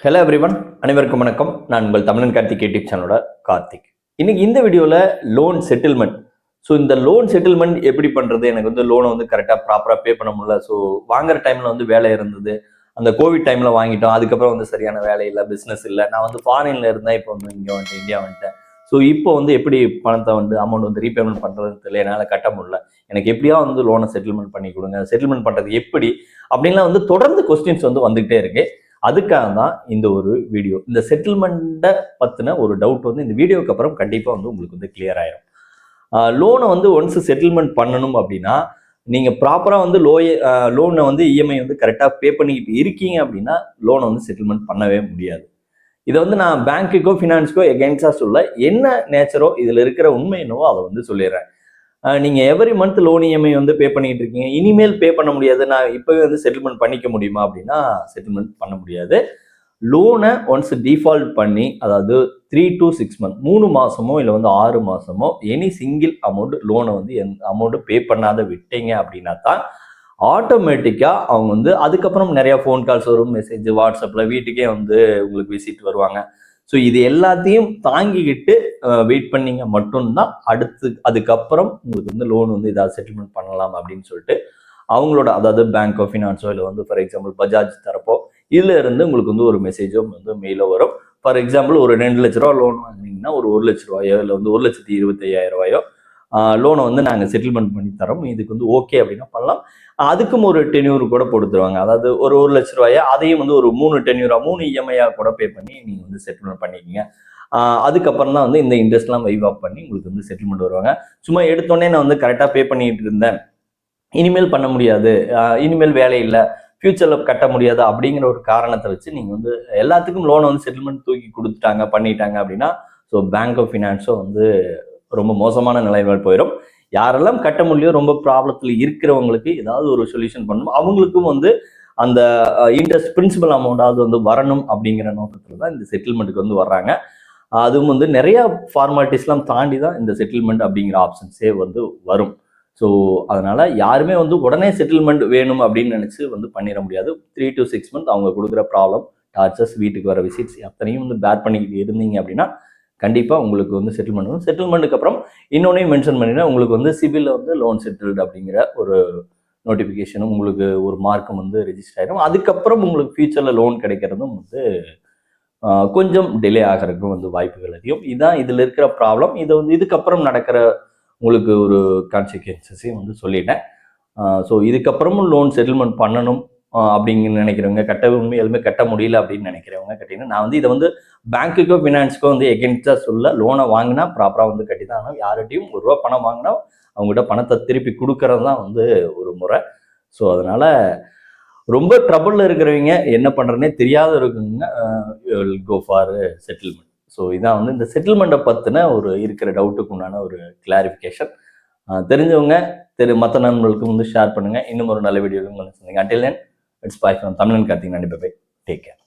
Hello everyone, அனைவருக்கும் வணக்கம். நான் உங்கள் தமிழன் கார்த்திக் யூடியூப் சேனலோட கார்த்திக். இன்னைக்கு இந்த வீடியோவில் லோன் செட்டில்மெண்ட். ஸோ இந்த லோன் செட்டில்மெண்ட் எப்படி பண்ணுறது, எனக்கு வந்து லோனை வந்து கரெக்டாக ப்ராப்பராக பே பண்ண முடியல. ஸோ வாங்குற டைமில் வந்து வேலை இருந்தது, அந்த கோவிட் டைமில் வாங்கிட்டோம். அதுக்கப்புறம் வந்து சரியான வேலை இல்லை, பிஸ்னஸ் இல்லை. நான் வந்து ஃபாரினில் இருந்தேன், இப்போ வந்து இங்கே வந்துட்டு இந்தியா வந்துட்டேன். ஸோ இப்போ வந்து எப்படி பணத்தை வந்து அமௌண்ட் வந்து ரீபேமெண்ட் பண்ணுறதுன்னு தெரியல, என்னால் கட்ட முடியல. எனக்கு எப்படியா வந்து லோனை செட்டில்மெண்ட் பண்ணி கொடுங்க, செட்டில்மெண்ட் பண்ணுறது எப்படி அப்படின்லாம் வந்து தொடர்ந்து கொஸ்டின்ஸ் வந்து வந்துகிட்டே இருக்கு. அதுக்காக தான் இந்த ஒரு வீடியோ. இந்த செட்டில்மெண்ட்டை பற்றின ஒரு டவுட் வந்து இந்த வீடியோக்கு அப்புறம் கண்டிப்பாக வந்து உங்களுக்கு வந்து கிளியர் ஆயிரும். லோனை வந்து ஒன்ஸ் செட்டில்மெண்ட் பண்ணணும் அப்படின்னா நீங்கள் ப்ராப்பராக வந்து லோனை வந்து இஎம்ஐ வந்து கரெக்டாக பே பண்ணிக்கிட்டு இருக்கீங்க அப்படின்னா லோனை வந்து செட்டில்மெண்ட் பண்ணவே முடியாது. இதை வந்து நான் பேங்க்குக்கோ ஃபினான்ஸுக்கோ எகெயின்ஸ்டாக சொல்ல, என்ன நேச்சரோ இதில் இருக்கிற உண்மை என்னவோ அதை வந்து சொல்லிடுறேன். நீங்கள் எவ்ரி மந்த் லோன் இஎம்ஐ வந்து பே பண்ணிட்டு இருக்கீங்க, இனிமேல் பே பண்ண முடியாது, நான் இப்போவே வந்து செட்டில்மெண்ட் பண்ணிக்க முடியுமா அப்படின்னா செட்டில்மெண்ட் பண்ண முடியாது. லோனை ஒன்ஸ் டிஃபால்ட் பண்ணி, அதாவது 3 to 6 months 3 மாதமோ இல்லை வந்து 6 மாதமோ எனி சிங்கிள் அமௌண்ட் லோனை வந்து அமௌண்ட்டு பே பண்ணாத விட்டீங்க அப்படின்னா தான் ஆட்டோமேட்டிக்காக அவங்க வந்து அதுக்கப்புறம் நிறையா ஃபோன் கால்ஸ் வரும், மெசேஜ், வாட்ஸ்அப்பில் வீட்டுக்கே வந்து உங்களுக்கு விசிட் வருவாங்க. ஸோ இது எல்லாத்தையும் தாங்கிக்கிட்டு வெயிட் பண்ணிங்க மட்டும்தான் அதுக்கப்புறம் உங்களுக்கு வந்து லோன் வந்து ஏதாவது செட்டில்மெண்ட் பண்ணலாம் அப்படின்னு சொல்லிட்டு அவங்களோட, அதாவது பேங்க் ஆஃப் ஃபினான்ஸோ இல்லை வந்து ஃபார் எக்ஸாம்பிள் பஜாஜ் தரப்போ இதில் இருந்து உங்களுக்கு வந்து ஒரு மெசேஜோ வந்து மெயிலோ வரும். ஃபார் எக்ஸாம்பிள் ஒரு 2 லட்ச ரூபா லோன் வாங்கினீங்கன்னா ஒரு 1 லட்ச ரூபாயோ இல்லை வந்து 1,25,000 லோனை வந்து நாங்கள் செட்டில்மெண்ட் பண்ணி தரோம், இதுக்கு வந்து ஓகே அப்படின்னா பண்ணலாம். அதுக்கும் ஒரு டென்யூர் கூட போட்டு தருவாங்க. அதாவது ஒரு 1 லட்ச ரூபாயா அதையும் வந்து ஒரு 3 டென்யூரா 3 இஎம்ஐயா கூட பே பண்ணி நீங்கள் வந்து செட்டில்மெண்ட் பண்ணிக்கிங்க. அதுக்கப்புறம் தான் வந்து இந்த இன்ட்ரெஸ்ட்லாம் வைவ் ஆஃப் பண்ணி உங்களுக்கு வந்து செட்டில்மெண்ட் வருவாங்க. சும்மா எடுத்தோடனே நான் வந்து கரெக்டாக பே பண்ணிட்டு இருந்தேன், இனிமேல் பண்ண முடியாது, இனிமேல் வேலை இல்லை, ஃபியூச்சரில் கட்ட முடியாது அப்படிங்கிற ஒரு காரணத்தை வச்சு நீங்கள் வந்து எல்லாத்துக்கும் லோனை வந்து செட்டில்மெண்ட் தூக்கி கொடுத்துட்டாங்க பண்ணிட்டாங்க அப்படின்னா ஸோ பேங்க் ஆஃப் ஃபினான்ஸோ வந்து ரொம்ப மோசமான நிலைமையில் போயிடும். யாரெல்லாம் கட்ட முடியும், ரொம்ப ப்ராப்ளத்தில் இருக்கிறவங்களுக்கு ஏதாவது ஒரு சொல்யூஷன் பண்ணணும், அவங்களுக்கும் வந்து அந்த இன்ட்ரெஸ்ட் பிரின்சிபல் அமௌண்ட்டாவது வந்து வரணும் அப்படிங்கிற நோக்கத்தில் தான் இந்த செட்டில்மெண்ட்டுக்கு வந்து வர்றாங்க. அதுவும் வந்து நிறைய ஃபார்மாலிட்டிஸ்லாம் தாண்டி தான் இந்த செட்டில்மெண்ட் அப்படிங்கிற ஆப்ஷன்ஸே வந்து வரும். ஸோ அதனால யாருமே வந்து உடனே செட்டில்மெண்ட் வேணும் அப்படின்னு நினச்சி வந்து பண்ணிட முடியாது. 3 to 6 months அவங்க கொடுக்குற ப்ராப்ளம், டார்ச்சர்ஸ், வீட்டுக்கு வர விசிட்ஸ் அத்தனையும் வந்து பேர் பண்ணிக்கிட்டு இருந்தீங்க அப்படின்னா கண்டிப்பாக உங்களுக்கு வந்து செட்டில்மெண்ட் வரும். செட்டில்மெண்ட்டுக்கு அப்புறம் இன்னொன்னையும் மென்ஷன் பண்ணினா உங்களுக்கு வந்து சிபிலில் வந்து லோன் செட்டில்டு அப்படிங்கிற ஒரு நோட்டிஃபிகேஷனும் உங்களுக்கு ஒரு மார்க்கும் வந்து ரெஜிஸ்டர் ஆகிடும். அதுக்கப்புறம் உங்களுக்கு ஃபியூச்சரில் லோன் கிடைக்கிறதும் வந்து கொஞ்சம் டிலே ஆகிறதுக்கும் வந்து வாய்ப்புகள் அதிகம். இதுதான் இதில் இருக்கிற ப்ராப்ளம். இதை வந்து இதுக்கப்புறம் நடக்கிற உங்களுக்கு ஒரு கான்சிக்வன்சஸையும் வந்து சொல்லிட்டேன். ஸோ இதுக்கப்புறமும் லோன் செட்டில்மெண்ட் பண்ணணும் அப்படின்னு நினைக்கிறவங்க, உண்மையாலுமே கட்ட முடியல அப்படின்னு நினைக்கிறவங்க கட்டிங்கன்னா, நான் வந்து இதை வந்து பேங்க்குக்கோ ஃபினான்ஸுக்கோ வந்து எகென்ஸ்டாக சொல்ல, லோனை வாங்கினா ப்ராப்பராக வந்து கட்டி தான் ஆகணும். யார்கிட்டையும் ₹1 பணம் வாங்கினா அவங்ககிட்ட பணத்தை திருப்பி கொடுக்கறது தான் வந்து ஒரு முறை. ஸோ அதனால ரொம்ப ட்ரபிளில் இருக்கிறவங்க, என்ன பண்ணுறதுனே தெரியாத இருக்குங்க, கோ ஃபார் செட்டில்மெண்ட். ஸோ இதான் வந்து இந்த செட்டில்மெண்ட்டை பற்றின ஒரு இருக்கிற டவுட்டுக்கு உண்டான ஒரு கிளாரிஃபிகேஷன். தெரிஞ்சவங்க மற்ற நண்பர்களுக்கும் வந்து ஷேர் பண்ணுங்கள். இன்னும் ஒரு நல்ல வீடியோவில் சொன்னீங்க. Until then it's by from தமிழன் கார்த்திக். நன்றி, பை. Take care.